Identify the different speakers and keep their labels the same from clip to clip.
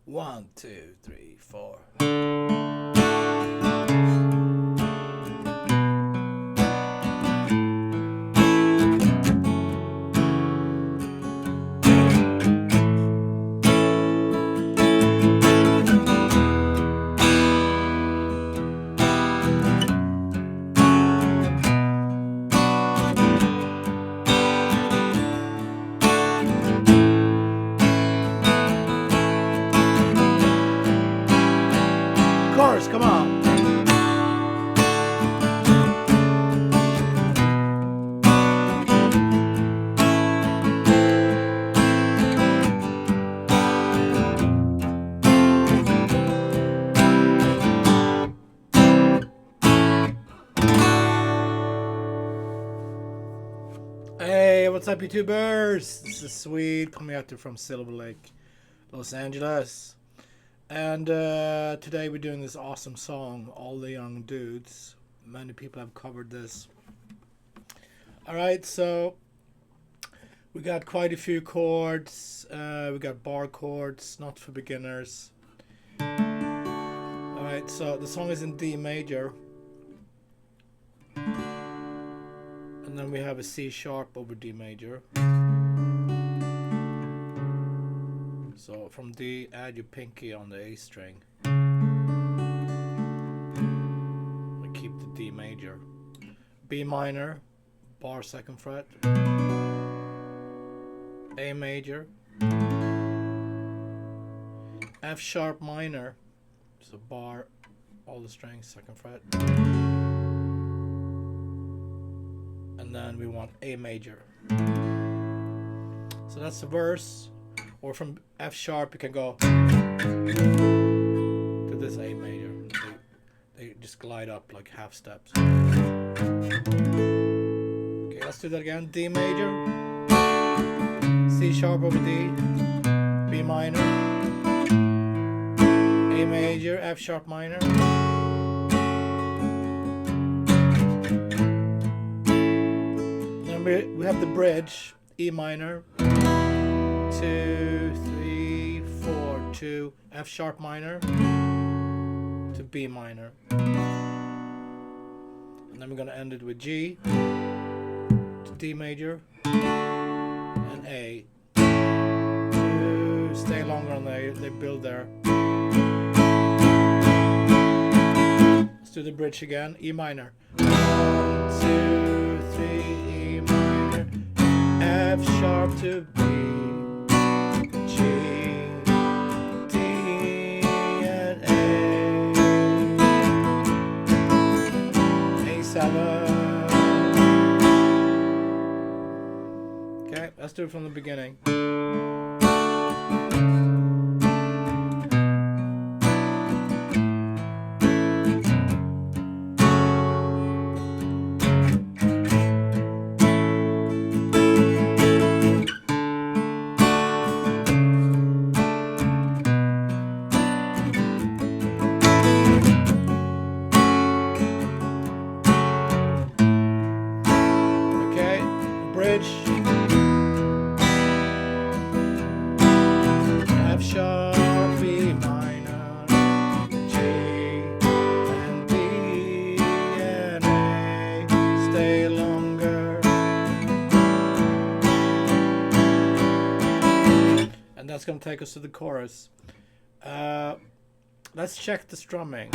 Speaker 1: 1, 2, 3, 4. Chorus, come on. Hey, what's up, YouTubers? This is Swede coming out there from Silver Lake, Los Angeles. And today we're doing this awesome song, All the Young Dudes. Many people have covered this. Alright, so we got quite a few chords. We got bar chords, not for beginners. Alright, so the song is in D major. And then we have a C sharp over D major. So from D, add your pinky on the A string. We keep the D major. B minor, bar second fret. A major. F sharp minor, so bar, all the strings, second fret. And then we want A major. So that's the verse. Or from F sharp you can go to this A major. They just glide up like half steps. Okay, let's do that again. D major, C sharp over D, B minor, A major, F sharp minor. Then we have the bridge, E minor, 2, 3, 4, to F sharp minor to B minor. And then we're going to end it with G to D major and A. To stay longer on the A, they build there. Let's do the bridge again. E minor. 1, 2, 3, E minor, F sharp to B. G, D, and A. A7. Okay, let's do it from the beginning. Bridge, F sharp, B minor, G and D and A, stay longer. And that's going to take us to the chorus. Let's check the strumming.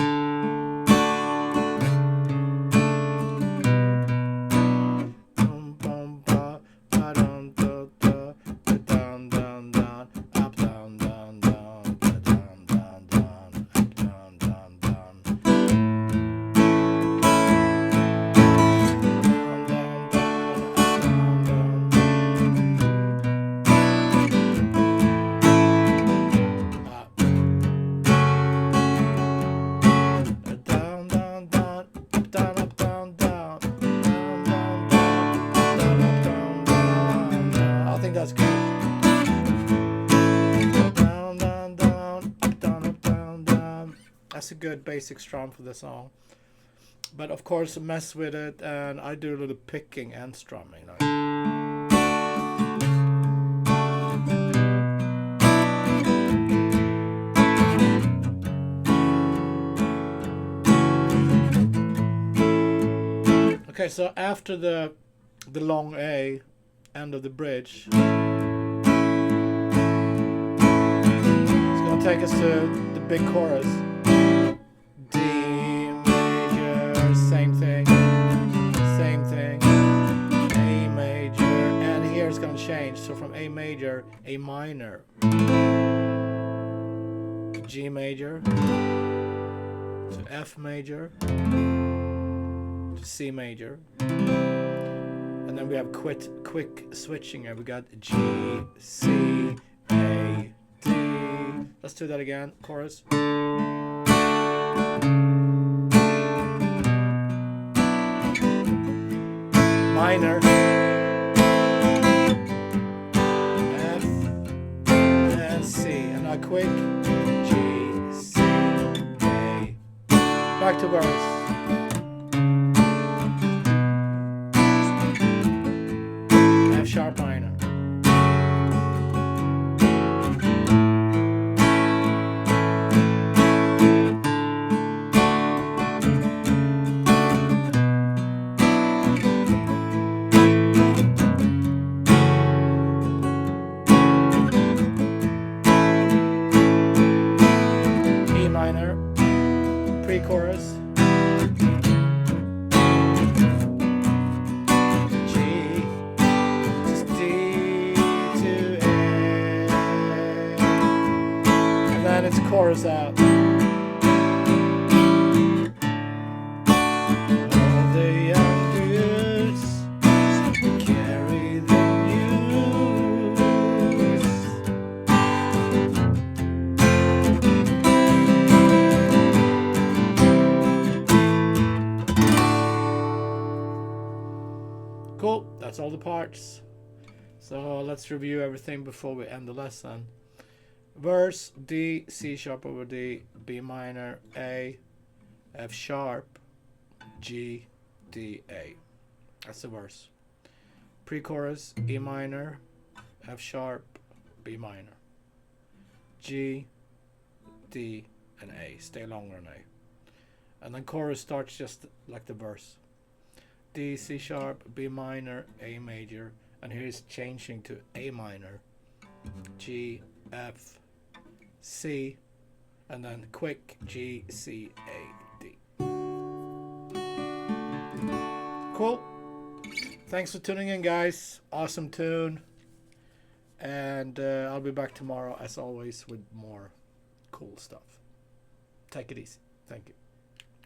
Speaker 1: That's a good basic strum for the song. But of course, mess with it, and I do a little picking and strumming. Okay, so after the long A, end of the bridge, it's gonna take us to the big chorus. D major, same thing, A major, and here it's gonna change. So from A major, A minor, G major, to F major, to C major, and then we have quick switching here. We got G, C, A, D. Let's do that again. Chorus. Minor, F, and C, and now quick. G, C, A. Back to verse. F sharp minor. E minor, pre-chorus. Chorus out. All the young dudes carry the news. Cool, that's all the parts. So let's review everything before we end the lesson. Verse, D, C sharp over D, B minor, A, F sharp, G, D, A. That's the verse. Pre-chorus, E minor, F sharp, B minor, G, D, and A. Stay longer on A. And then chorus starts just like the verse. D, C sharp, B minor, A major, and here it's changing to A minor, G, F, C, and then quick G, C, A, D. Cool. Thanks for tuning in, guys. Awesome tune. And I'll be back tomorrow, as always, with more cool stuff. Take it easy. Thank you.